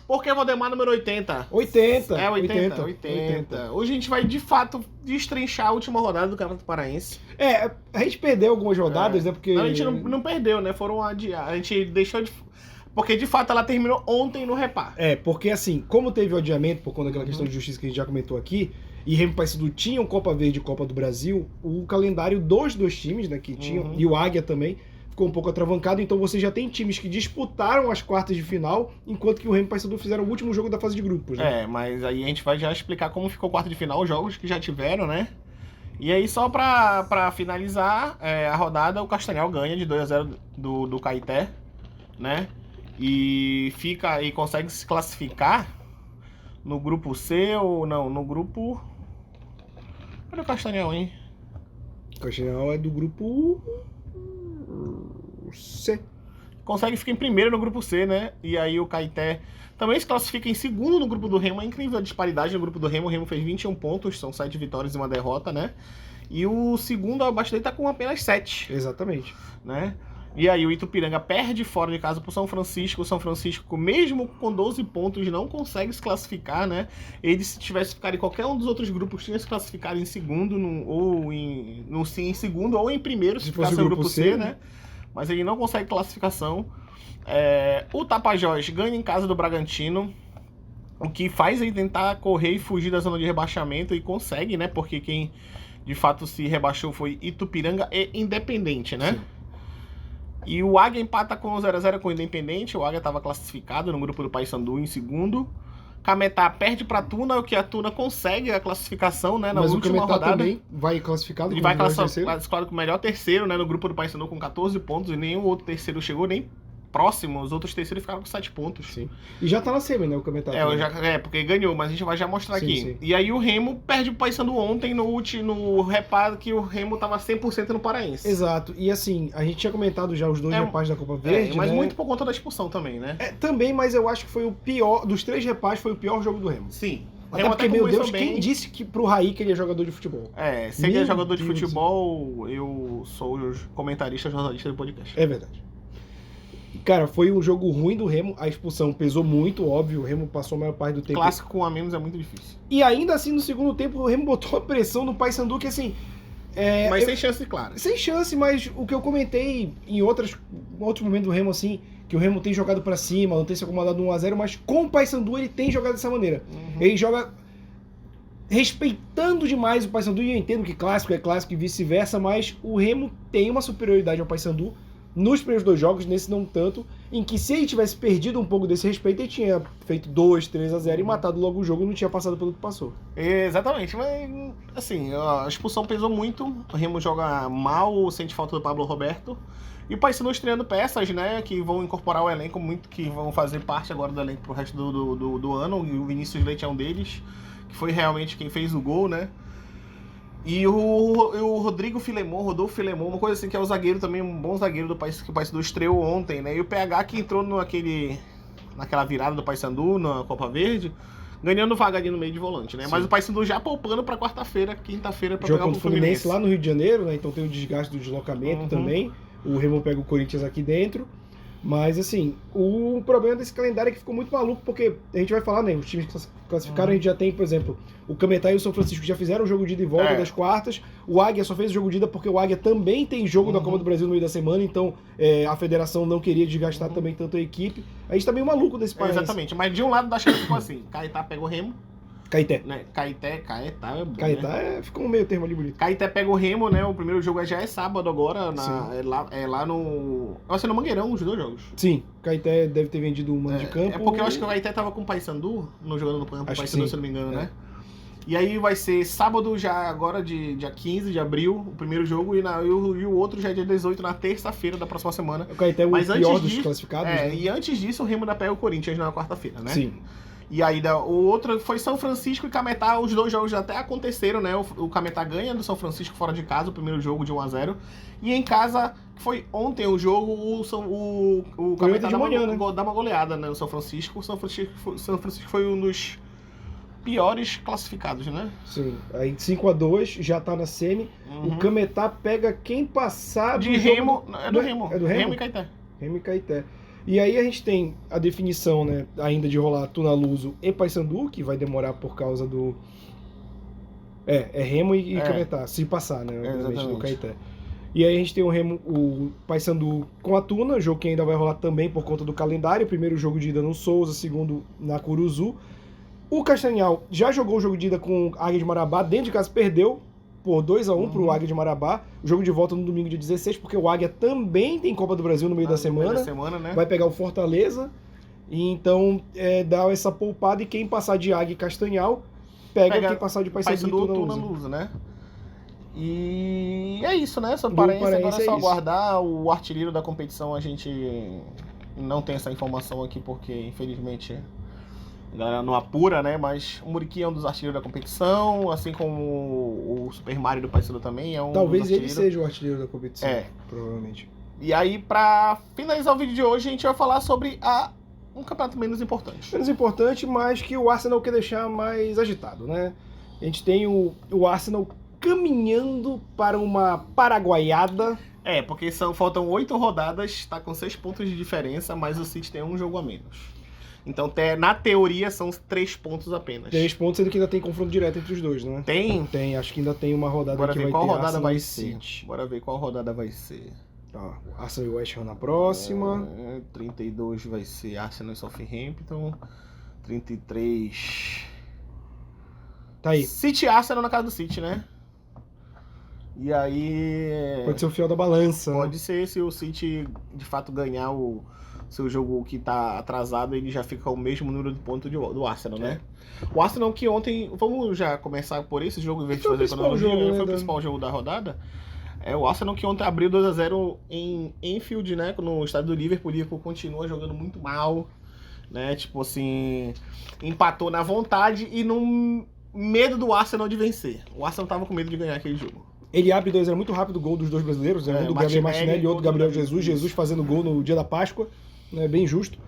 Porque Valdemar número 80. 80. É, 80. Hoje a gente vai, de fato, destrinchar a última rodada do Campeonato Paraense. A gente perdeu algumas rodadas, né? Porque... Não, a gente não perdeu, né? Foram adiar. A gente deixou de... Porque, de fato, ela terminou ontem no Repar. Porque assim, como teve o adiamento, por conta daquela questão de justiça que a gente já comentou aqui, e Remo e Paysandu tinham Copa Verde e Copa do Brasil, o calendário dos dois times, né, que tinham, e o Águia também, ficou um pouco atravancado, então você já tem times que disputaram as quartas de final, enquanto que o Remo e Paysandu fizeram o último jogo da fase de grupos, né? Mas aí a gente vai já explicar como ficou o quarto de final, os jogos que já tiveram, né? E aí, só pra finalizar a rodada, o Castanhal ganha de 2-0 do Caeté, né? E consegue se classificar no grupo C ou não, no grupo... Cadê o Castanhal, hein? O Castanhal é do grupo C. Consegue ficar em primeiro no grupo C, né? E aí o Caeté também se classifica em segundo no grupo do Remo. É incrível a disparidade no grupo do Remo. O Remo fez 21 pontos, são 7 vitórias e uma derrota, né? E o segundo, o Abaixo dele, tá com apenas 7. Exatamente. Né? E aí o Itupiranga perde fora de casa pro São Francisco. O São Francisco, mesmo com 12 pontos, não consegue se classificar, né? Ele, se tivesse ficado em qualquer um dos outros grupos, tinha se classificado em segundo, em segundo ou em primeiro, se ficasse no grupo C, né? Mas ele não consegue classificação. O Tapajós ganha em casa do Bragantino, o que faz ele tentar correr e fugir da zona de rebaixamento, e consegue, né? Porque quem de fato se rebaixou foi Itupiranga e Independente, né? Sim. E o Águia empata com 0-0 com o Independente. O Águia estava classificado no grupo do Paysandu em segundo. Cametá perde para Tuna, o que a Tuna consegue a classificação, né, na Mas última rodada. Mas o Cametá também vai classificado. Ele vai classificado com o melhor terceiro, né, no grupo do Paysandu com 14 pontos, e nenhum outro terceiro chegou nem próximo. Os outros terceiros ficaram com 7 pontos. Sim. E já tá na semi, né, o Cametá. Porque ganhou, mas a gente vai já mostrar aqui. Sim. E aí o Remo perde pro Paysandu ontem no reparo que o Remo tava 100% no Paraense. Exato. E assim, a gente tinha comentado já os dois repares da Copa Verde, mas né? muito por conta da expulsão também, né? Também, mas eu acho que foi o pior, dos 3 repares, foi o pior jogo do Remo. Sim. Até porque, meu Deus, quem disse que pro Raí que ele é jogador de futebol? Se ele é jogador de futebol, eu sou o comentarista jornalista do podcast. É verdade. Cara, foi um jogo ruim do Remo, a expulsão pesou muito, óbvio, o Remo passou a maior parte do tempo. Clássico com a menos é muito difícil. E ainda assim, no segundo tempo, o Remo botou a pressão no Paysandu, que assim... mas sem chance, claro. Sem chance, mas o que eu comentei em outros momentos do Remo, assim, que o Remo tem jogado pra cima, não tem se acomodado 1-0, mas com o Paysandu ele tem jogado dessa maneira. Ele joga respeitando demais o Paysandu, e eu entendo que clássico é clássico e vice-versa, mas o Remo tem uma superioridade ao Paysandu nos primeiros 2 jogos, nesse não tanto, em que se ele tivesse perdido um pouco desse respeito, ele tinha feito 2-3-0 e matado logo o jogo e não tinha passado pelo que passou. Exatamente, mas assim, a expulsão pesou muito, o Remo joga mal, sente falta do Pablo Roberto, e o Paysandu estreando peças, né, que vão incorporar o elenco muito, que vão fazer parte agora do elenco pro resto do ano, e o Vinícius Leite é um deles, que foi realmente quem fez o gol, né. E o Rodolfo Filemon, uma coisa assim, que é o zagueiro também, um bom zagueiro que o Paysandu estreou ontem, né? E o PH que entrou naquela virada do Paysandu, na Copa Verde, ganhando vaga ali no meio de volante, né? Sim. Mas o Paysandu já poupando pra quinta-feira, pra pegar o Fluminense lá no Rio de Janeiro, né? Então tem o desgaste do deslocamento também. O Remo pega o Corinthians aqui dentro. Mas, assim, o problema desse calendário é que ficou muito maluco, porque a gente vai falar, né, os times que classificaram, a gente já tem, por exemplo, o Cametá e o São Francisco já fizeram o jogo de ida e volta das quartas, o Águia só fez o jogo de ida porque o Águia também tem jogo da Copa do Brasil no meio da semana, então a federação não queria desgastar também tanto a equipe. A gente tá meio maluco desse país. Exatamente, mas de um lado da chave ficou assim, Caetá pega o Remo, Caeté. Né? Caetá é bom, Caetá né? Ficou um meio termo ali bonito. Caeté pega o Remo, né? O primeiro jogo já é sábado agora, é lá no... Vai ser no Mangueirão os 2 jogos. Sim, Caeté deve ter vendido um mando de campo. É porque eu acho que o Caeté tava com o Paysandu, jogando no campo, Paysandu, se eu não me engano, né? E aí vai ser sábado já agora, dia 15 de abril, o primeiro jogo, e o outro já é dia 18, na terça-feira da próxima semana. O Caeté é o pior dos classificados. né? E antes disso o Remo ainda pega o Corinthians na quarta-feira, né? Sim. E aí o outro foi São Francisco e Cametá, os 2 jogos já até aconteceram, né? O Cametá ganha do São Francisco fora de casa, o primeiro jogo de 1-0. E em casa, que foi ontem o jogo, o Cametá dá uma goleada, né, no São Francisco. O São Francisco foi um dos piores classificados, né? Sim, aí 5-2, já tá na semi. O Cametá pega quem passar de Remo, é do Remo. É do Remo? Remo e Caeté. Remo e Caeté. E aí a gente tem a definição, né, ainda de rolar Tunaluso e Paysandu, que vai demorar por causa do... É Remo e Cametá, se passar, né, obviamente, do Caeté. E aí a gente tem o Paysandu com a Tuna, jogo que ainda vai rolar também por conta do calendário. Primeiro jogo de ida no Souza, segundo na Curuzu. O Castanhal já jogou o jogo de ida com o Águia de Marabá, dentro de casa perdeu por 2-1 pro Águia de Marabá. O jogo de volta no domingo dia 16, porque o Águia também tem Copa do Brasil no meio da semana. Meio da semana, né? Vai pegar o Fortaleza. E então dá essa poupada e quem passar de Águia e Castanhal pega quem passar de Paysandu e Tunaluso, né? E é isso, né? Só Paraense, agora é só aguardar. O artilheiro da competição a gente não tem essa informação aqui porque, infelizmente, a galera não apura, né? Mas o Muriqui é um dos artilheiros da competição, assim como o Super Mario do Paysandu também é um Talvez ele seja o artilheiro da competição, provavelmente. E aí, pra finalizar o vídeo de hoje, a gente vai falar sobre um campeonato menos importante. Menos importante, mas que o Arsenal quer deixar mais agitado, né? A gente tem o Arsenal caminhando para uma paraguaiada. Porque faltam 8 rodadas, tá com 6 pontos de diferença, mas o City tem um jogo a menos. Então, na teoria, são 3 pontos apenas. 3 pontos, sendo que ainda tem confronto direto entre os dois, né? Tem, acho que ainda tem uma rodada Bora que ver vai qual ter rodada Arsenal vai e ser. City. Bora ver qual rodada vai ser. Tá, Arsenal e West Ham na próxima. 32 vai ser Arsenal e Southampton. 33... Tá aí. City e Arsenal na casa do City, né? E aí... Pode ser o fiel da balança. Pode ser, se o City de fato ganhar o seu jogo que tá atrasado, ele já fica com o mesmo número de pontos do Arsenal, né? O Arsenal que ontem... Vamos já começar por esse jogo, em vez de fazer a cronologia. Foi o principal jogo da rodada. O Arsenal que ontem abriu 2-0 em Anfield, né? No estádio do Liverpool. O Liverpool continua jogando muito mal, né? Tipo assim, empatou na vontade e no medo do Arsenal de vencer. O Arsenal tava com medo de ganhar aqui jogo. Ele abre 2-0 muito rápido o gol dos dois brasileiros, né? Um do Gabriel Martinelli e outro do Gabriel Jesus. Jesus fazendo gol no dia da Páscoa, né? Bem justo.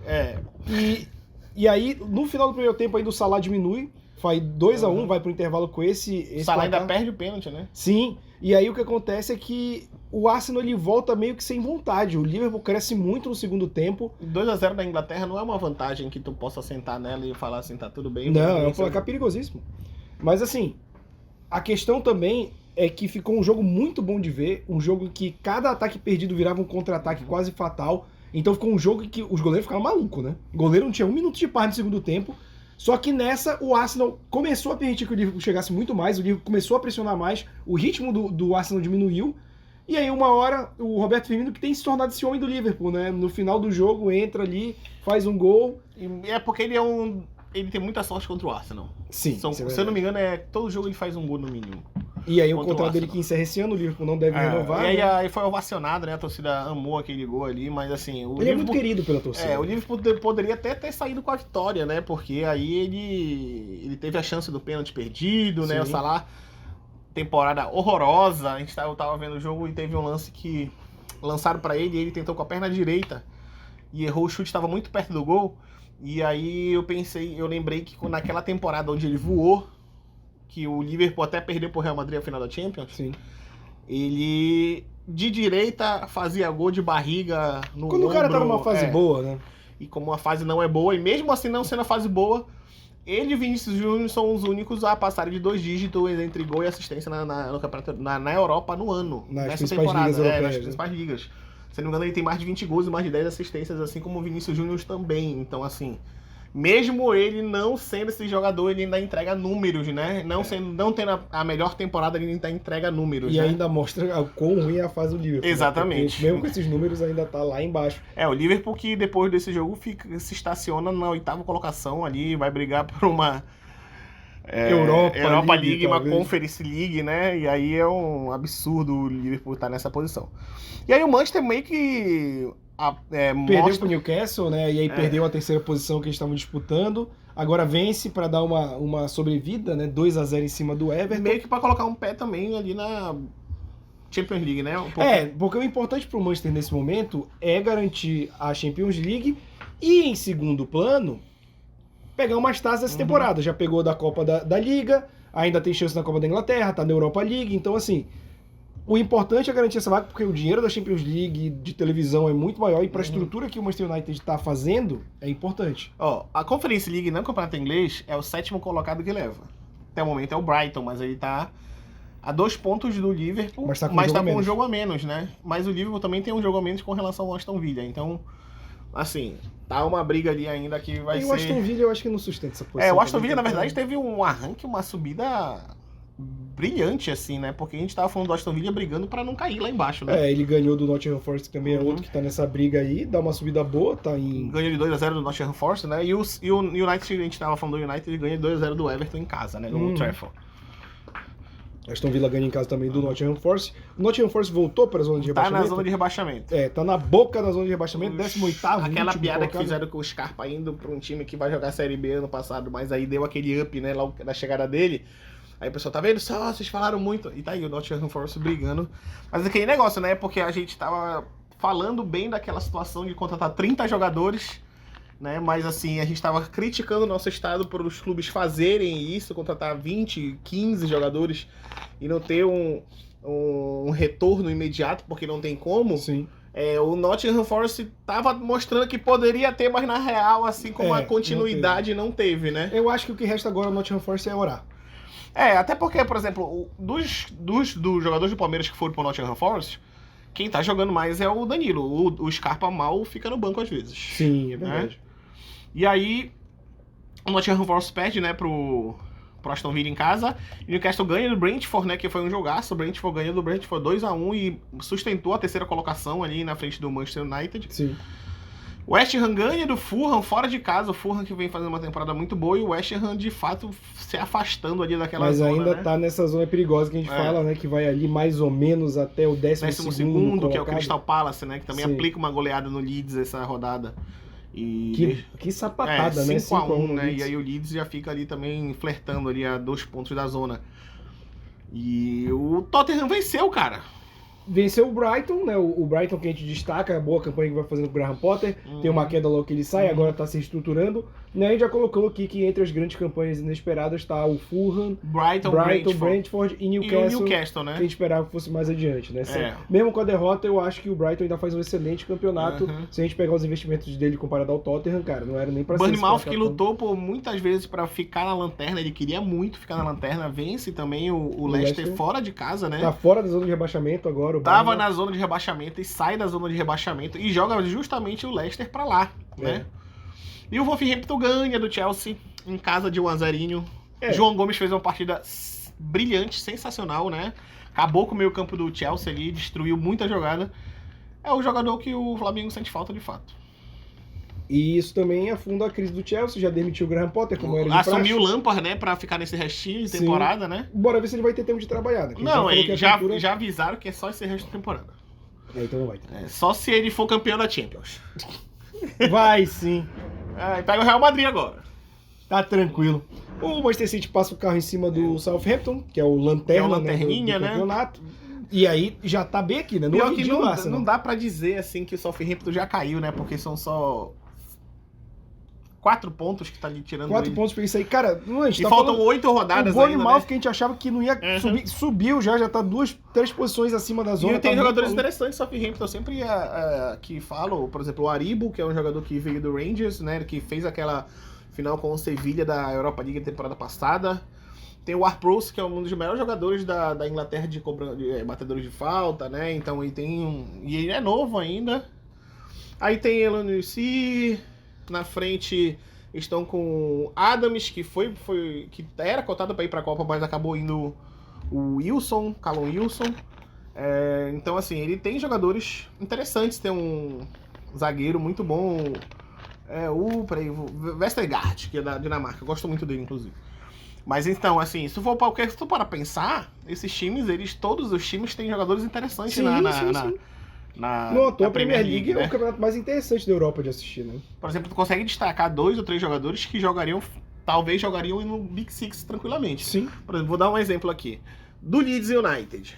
E aí, no final do primeiro tempo, ainda o Salah diminui, faz 2-1, vai pro intervalo com esse Salah ainda perde o pênalti, né? Sim, e aí o que acontece é que o Arsenal ele volta meio que sem vontade. O Liverpool cresce muito no segundo tempo. 2-0 da Inglaterra não é uma vantagem que tu possa sentar nela e falar assim, tá tudo bem. Não, é um placar perigosíssimo. Mas assim, a questão também é que ficou um jogo muito bom de ver, um jogo em que cada ataque perdido virava um contra-ataque quase fatal. Então ficou um jogo em que os goleiros ficaram malucos, né? O goleiro não tinha 1 minuto de paz no segundo tempo. Só que nessa, o Arsenal começou a permitir que o Liverpool chegasse muito mais, o Liverpool começou a pressionar mais, o ritmo do Arsenal diminuiu. E aí, uma hora, o Roberto Firmino, que tem se tornado esse homem do Liverpool, né? No final do jogo, entra ali, faz um gol. É porque ele tem muita sorte contra o Arsenal. Sim. Se eu não me engano, todo jogo ele faz um gol no mínimo. E aí o contrato dele que encerra esse ano, o Liverpool não deve renovar. E aí foi ovacionado, né? A torcida amou aquele gol ali, mas assim... Ele é muito querido pela torcida. O Liverpool poderia até ter saído com a vitória, né? Porque aí ele teve a chance do pênalti perdido, né? O Salah, temporada horrorosa. Eu tava vendo o jogo e teve um lance que lançaram pra ele e ele tentou com a perna direita e errou o chute, estava muito perto do gol. E aí eu lembrei que naquela temporada onde ele voou, que o Liverpool até perdeu pro Real Madrid a final da Champions. Sim. Ele de direita fazia gol de barriga no Quando o cara tá numa fase boa, né? E como a fase não é boa, e mesmo assim não sendo a fase boa, ele e Vinícius Júnior são os únicos a passarem de 2 dígitos entre gol e assistência no campeonato, na Europa no ano. Nas principais ligas europeias. Nas principais ligas. Se não me engano, ele tem mais de 20 gols e mais de 10 assistências, assim como o Vinícius Júnior também. Então, assim, mesmo ele não sendo esse jogador, ele ainda entrega números, né? Não tendo a melhor temporada, ele ainda entrega números. E ainda mostra o quão ruim é a fase do Liverpool. Exatamente. Né? Mesmo com esses números, ainda tá lá embaixo. O Liverpool que depois desse jogo se estaciona na 8ª colocação ali, vai brigar por uma Europa League, uma Conference League, né? E aí é um absurdo o Liverpool estar nessa posição. E aí o Manchester meio que perdeu pro Newcastle, né? E aí perdeu a 3ª posição que eles estavam disputando. Agora vence para dar uma sobrevida, né? 2-0 em cima do Everton. Meio que para colocar um pé também ali na Champions League, né? Porque o importante pro Manchester nesse momento é garantir a Champions League e, em segundo plano, pegar umas taças essa temporada. Já pegou da Copa da Liga, ainda tem chance na Copa da Inglaterra, tá na Europa League. Então, assim, O importante é garantir essa vaga, porque o dinheiro da Champions League de televisão é muito maior e para a estrutura que o Manchester United está fazendo, é importante. Ó, a Conference League no campeonato inglês é o 7º colocado que leva. Até o momento é o Brighton, mas ele tá a 2 pontos do Liverpool, Mas tá com um jogo a menos, né? Mas o Liverpool também tem um jogo a menos com relação ao Aston Villa. Então, assim, tá uma briga ali ainda que vai ser... E o Aston Villa eu acho que não sustenta essa posição. O Aston Villa, na verdade, teve um arranque, uma subida brilhante, assim, né? Porque a gente tava falando do Aston Villa brigando pra não cair lá embaixo, né? Ele ganhou do Nottingham Forest, que também é outro que tá nessa briga aí, dá uma subida boa, tá em... Ganhou de 2-0 do Nottingham Forest, né? E o United, a gente tava falando do United, ele ganha de 2-0 do Everton em casa, né? No Trafford. Aston Villa ganha em casa também do Nottingham Forest. O Nottingham Forest voltou para a zona de rebaixamento? Tá na zona de rebaixamento. Tá na boca da zona de rebaixamento, 18º. Aquela piada que fizeram com o Scarpa indo para um time que vai jogar a Série B ano passado, mas aí deu aquele up, né, lá na chegada dele. Aí o pessoal tá vendo só, vocês falaram muito. E tá aí o Nottingham Forest brigando. Mas aquele negócio, né, porque a gente tava falando bem daquela situação de contratar 30 jogadores, né, mas assim, a gente tava criticando o nosso estado por os clubes fazerem isso, contratar 20, 15 jogadores e não ter um retorno imediato, porque não tem como. Sim. O Nottingham Forest tava mostrando que poderia ter, mas na real, assim como a continuidade não teve, né? Eu acho que o que resta agora no Nottingham Forest é orar. Até porque, por exemplo, dos jogadores do Palmeiras que foram pro Nottingham Forest, quem tá jogando mais é o Danilo. O Scarpa mal fica no banco às vezes. Sim, é verdade. Né? E aí, o Nottingham Forest perde, né, pro Aston Villa em casa. E o Newcastle ganha do Brentford, né, que foi um jogaço. O Brentford ganhou do Brentford 2-1 e sustentou a terceira colocação ali na frente do Manchester United. Sim. O West Ham ganha do Fulham fora de casa. O Fulham que vem fazendo uma temporada muito boa e o West Ham, de fato, se afastando ali daquela zona, mas ainda, né, tá nessa zona perigosa que a gente fala, né, que vai ali mais ou menos até o 12º, que é o Crystal Palace, né, que também aplica uma goleada no Leeds essa rodada. E que sapatada, né? 5-1, né? E aí o Leeds já fica ali também flertando ali a 2 pontos da zona. E o Tottenham venceu, cara. Venceu o Brighton, né? O Brighton que a gente destaca, a boa campanha que vai fazendo com o Graham Potter. Tem uma queda logo que ele sai, agora tá se reestruturando. Né? A gente já colocou aqui que entre as grandes campanhas inesperadas tá o Fulham, Brighton, Brentford e Newcastle, né? Que a gente esperava que fosse mais adiante, né? Mesmo com a derrota, eu acho que o Brighton ainda faz um excelente campeonato. Se a gente pegar os investimentos dele comparado ao Tottenham, cara, não era nem pra ser... Bournemouth, que lutou por muitas vezes pra ficar na lanterna, ele queria muito ficar na lanterna, vence também o Leicester fora de casa, né? Tá fora da zona de rebaixamento agora. Tava na zona de rebaixamento e sai da zona de rebaixamento e joga justamente o Leicester pra lá, né? E o Wolverhampton ganha do Chelsea em casa de 1-0. João Gomes fez uma partida brilhante, sensacional, né? Acabou com o meio campo do Chelsea ali, destruiu muita jogada. É o jogador que o Flamengo sente falta de fato. E isso também afunda a crise do Chelsea, já demitiu o Graham Potter, como era de praxe. Assumiu o Lampard, né, pra ficar nesse restinho de temporada, né? Bora ver se ele vai ter tempo de trabalhar. Né? Não, já avisaram que é só esse resto de temporada. Então não vai ter. Só se ele for campeão da Champions. Vai sim. Pega o Real Madrid agora. Tá tranquilo. O Manchester City passa o carro em cima do Southampton, que é o lanterna, lanterninha, do campeonato. E aí já tá bem aqui, né? Pior que não dá pra dizer assim que o Southampton já caiu, né? Porque são só 4 pontos que tá ali tirando. 4 pontos pra isso aí. Cara, não, a gente tá faltam 8 rodadas ainda, né? Que a gente achava que não ia subir, subiu já tá 2, 3 posições acima da zona. E tem jogadores interessantes, Southampton. Eu sempre que falo, por exemplo, o Aribo, que é um jogador que veio do Rangers, né? Que fez aquela final com o Sevilla da Europa League na temporada passada. Tem o Ward-Prowse, que é um dos melhores jogadores da Inglaterra de batedores de falta, né? Então ele tem e ele é novo ainda. Aí tem Elano C. Na frente estão com Adams, que que era cotado para ir para a Copa, mas acabou indo o Wilson, Callum Wilson. Então, assim, ele tem jogadores interessantes. Tem um zagueiro muito bom, o Vestergaard, que é da Dinamarca. Eu gosto muito dele, inclusive. Mas então, assim, se tu para pensar, esses times, todos os times têm jogadores interessantes sim. A Premier League é o campeonato mais interessante da Europa de assistir, né? Por exemplo, tu consegue destacar 2 ou 3 jogadores que talvez jogariam no Big Six tranquilamente. Sim. Por exemplo, vou dar um exemplo aqui. Do Leeds United.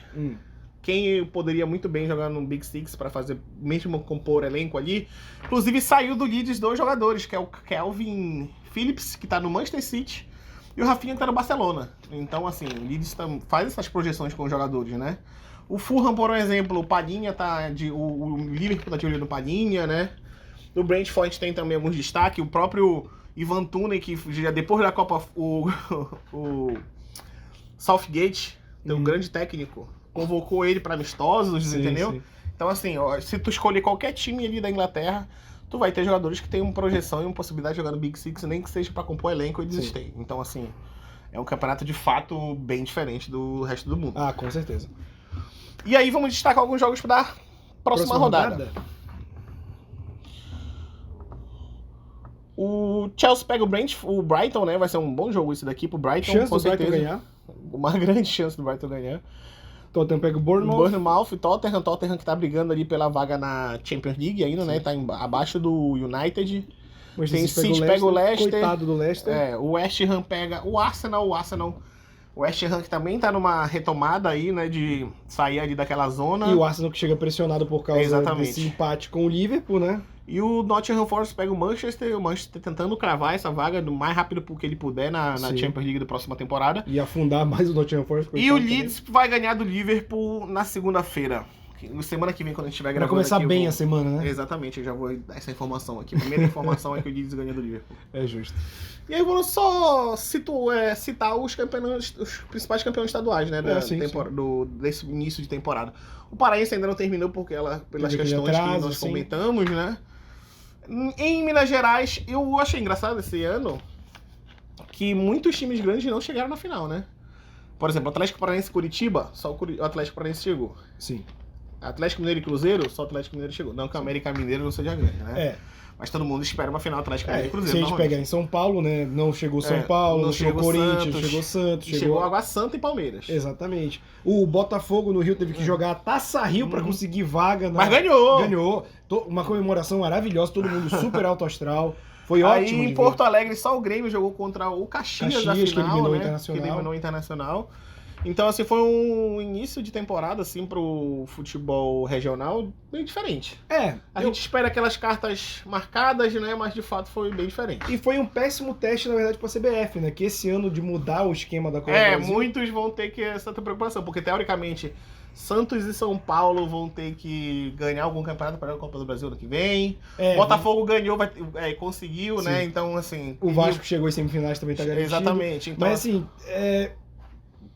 Quem poderia muito bem jogar no Big Six para fazer, mesmo compor elenco ali. Inclusive, saiu do Leeds 2 jogadores, que é o Calvin Phillips, que tá no Manchester City, e o Rafinha, que tá no Barcelona. Então, assim, o Leeds faz essas projeções com os jogadores, né? O Fulham, por exemplo, o Padinha o Liverpool tá de olho no Padinha, né? No Brentford a gente tem também alguns destaques. O próprio Ivan Toney, que já depois da Copa, o Southgate, um grande técnico, convocou ele para amistosos, Sim, entendeu? sim. Então, assim, ó, se tu escolher qualquer time ali da Inglaterra, tu vai ter jogadores que têm uma projeção e uma possibilidade de jogar no Big Six, nem que seja para compor elenco e desistir. Então, assim, é um campeonato de fato bem diferente do resto do mundo. Ah, com certeza. E aí vamos destacar alguns jogos para dar próxima rodada. O Chelsea pega o Brighton, né? Vai ser um bom jogo esse daqui pro Brighton. Chance com do Brighton certeza. ganhar. Uma grande chance do Brighton ganhar. Tottenham pega o Bournemouth. E Tottenham que tá brigando ali pela vaga na Champions League ainda, né? Tá abaixo do United. Tem City pega o Leicester. Coitado do Leicester. O West Ham pega o Arsenal. O West Ham que também tá numa retomada aí, né? De sair ali daquela zona. E o Arsenal que chega pressionado por causa desse empate com o Liverpool, né? E o Nottingham Forest pega o Manchester tentando cravar essa vaga do mais rápido que ele puder na Champions League da próxima temporada. E afundar mais o Nottingham Forest. E o Leeds vai ganhar do Liverpool na segunda-feira. Semana que vem, quando a gente estiver gravando. Vai começar bem a semana, né? Exatamente, eu já vou dar essa informação aqui. A primeira informação é que o Leeds ganha do Liverpool. É justo. E aí eu vou só citar os principais campeões estaduais, né? Desse início de temporada. O Paraense ainda não terminou pelas questões que nós comentamos, né? Em Minas Gerais, eu achei engraçado esse ano que muitos times grandes não chegaram na final, né? Por exemplo, Atlético Paranaense e Curitiba, só o Atlético Paranaense chegou. Sim. Atlético Mineiro e Cruzeiro, só o Atlético Mineiro chegou. Não que o América Mineiro não seja grande, né? É. Mas todo mundo espera uma final Atlético Mineiro e Cruzeiro. Se a gente pegar em São Paulo, né? Não chegou São Paulo, não chegou Corinthians, chegou Santos. Chegou Água Santa e Palmeiras. Exatamente. O Botafogo no Rio teve que jogar a Taça Rio pra conseguir vaga. Mas ganhou! Ganhou. Uma comemoração maravilhosa, todo mundo super alto astral. Foi ótimo. Aí em Porto Alegre só o Grêmio jogou contra o Caxias da final, que eliminou, né? Internacional. Que eliminou o Internacional. Então, assim, foi um início de temporada, assim, pro futebol regional bem diferente. A gente espera aquelas cartas marcadas, né? Mas, de fato, foi bem diferente. E foi um péssimo teste, na verdade, pra CBF, né? Que esse ano de mudar o esquema da Copa do Brasil... muitos vão ter que essa preocupação, porque, teoricamente, Santos e São Paulo vão ter que ganhar algum campeonato para a Copa do Brasil ano que vem. Botafogo ganhou, conseguiu, sim, né? Então, assim... O Vasco chegou em semifinais, também tá garantido. Exatamente. Então, mas, assim...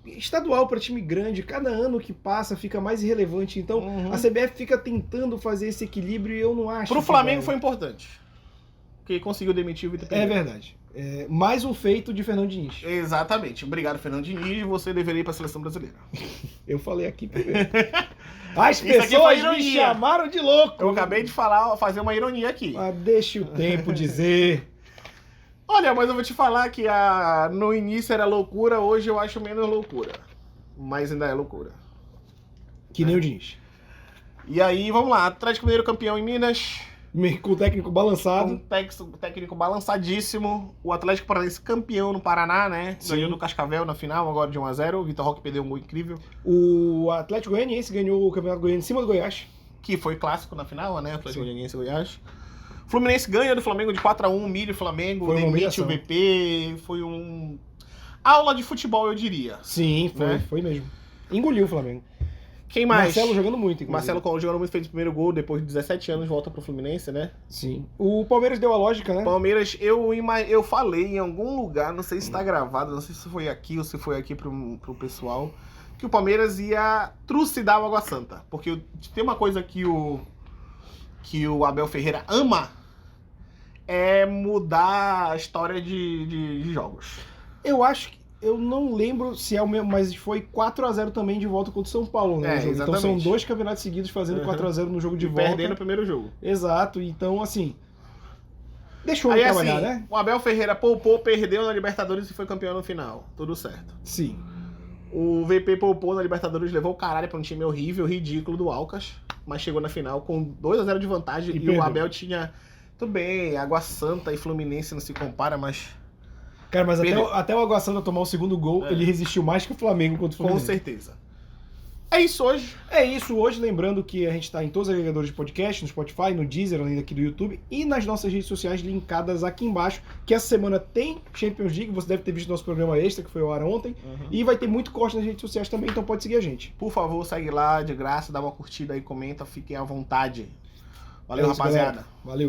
estadual para time grande, cada ano que passa fica mais irrelevante. Então, a CBF fica tentando fazer esse equilíbrio e eu não acho. Pro Flamengo foi importante. Porque conseguiu demitir o Vitor Pereira. É verdade. Mais um feito de Fernando Diniz. Exatamente. Obrigado, Fernando Diniz. Você deveria ir para a seleção brasileira. Eu falei aqui primeiro. As pessoas me chamaram de louco. Eu acabei de fazer uma ironia aqui. Mas deixa o tempo dizer. Olha, mas eu vou te falar que no início era loucura, hoje eu acho menos loucura. Mas ainda é loucura. Que nem o Diniz. E aí, vamos lá. Atlético Mineiro campeão em Minas. Com o técnico balançado. Com o técnico balançadíssimo. O Atlético Paranaense campeão no Paraná, né? Sim. Ganhou do Cascavel na final, agora de 1-0. O Vitor Roque perdeu um gol incrível. O Atlético Goianiense ganhou o Campeonato Goianiense em cima do Goiás. Que foi clássico na final, né? Atlético Goianiense e Goiás. Fluminense ganha do Flamengo de 4-1, humilha o Flamengo, demite o VP, foi aula de futebol, eu diria. Sim, foi mesmo. Engoliu o Flamengo. Quem mais? Marcelo jogando muito, inclusive. Marcelo jogando muito, fez o primeiro gol, depois de 17 anos volta pro Fluminense, né? Sim. O Palmeiras deu a lógica, né? Palmeiras, eu falei em algum lugar, não sei se tá gravado, não sei se foi aqui ou se foi aqui pro pessoal, que o Palmeiras ia trucidar o Água Santa. Porque tem uma coisa que o Abel Ferreira ama, é mudar a história de jogos. Eu acho que... Eu não lembro se é o mesmo, mas foi 4-0 também de volta contra o São Paulo, né? Então são 2 campeonatos seguidos fazendo 4-0 no jogo de volta. Perdendo o primeiro jogo. Exato, então assim... Deixou ele trabalhar, né? O Abel Ferreira poupou, perdeu na Libertadores e foi campeão no final. Tudo certo. Sim. O VP poupou na Libertadores, levou o caralho pra um time horrível, ridículo do Alcas, mas chegou na final com 2-0 de vantagem e o Abel tinha... Tudo bem, Água Santa e Fluminense não se compara, mas... Cara, mas até o Água Santa tomar o segundo gol, ele resistiu mais que o Flamengo contra o Fluminense. Com certeza. É isso hoje. É isso hoje, lembrando que a gente está em todos os agregadores de podcast, no Spotify, no Deezer, além daqui do YouTube, e nas nossas redes sociais linkadas aqui embaixo, que essa semana tem Champions League, você deve ter visto nosso programa extra, que foi ao ar ontem, e vai ter muito corte nas redes sociais também, então pode seguir a gente. Por favor, segue lá de graça, dá uma curtida aí, comenta, fiquem à vontade. Valeu, É isso, rapaziada. galera. Valeu.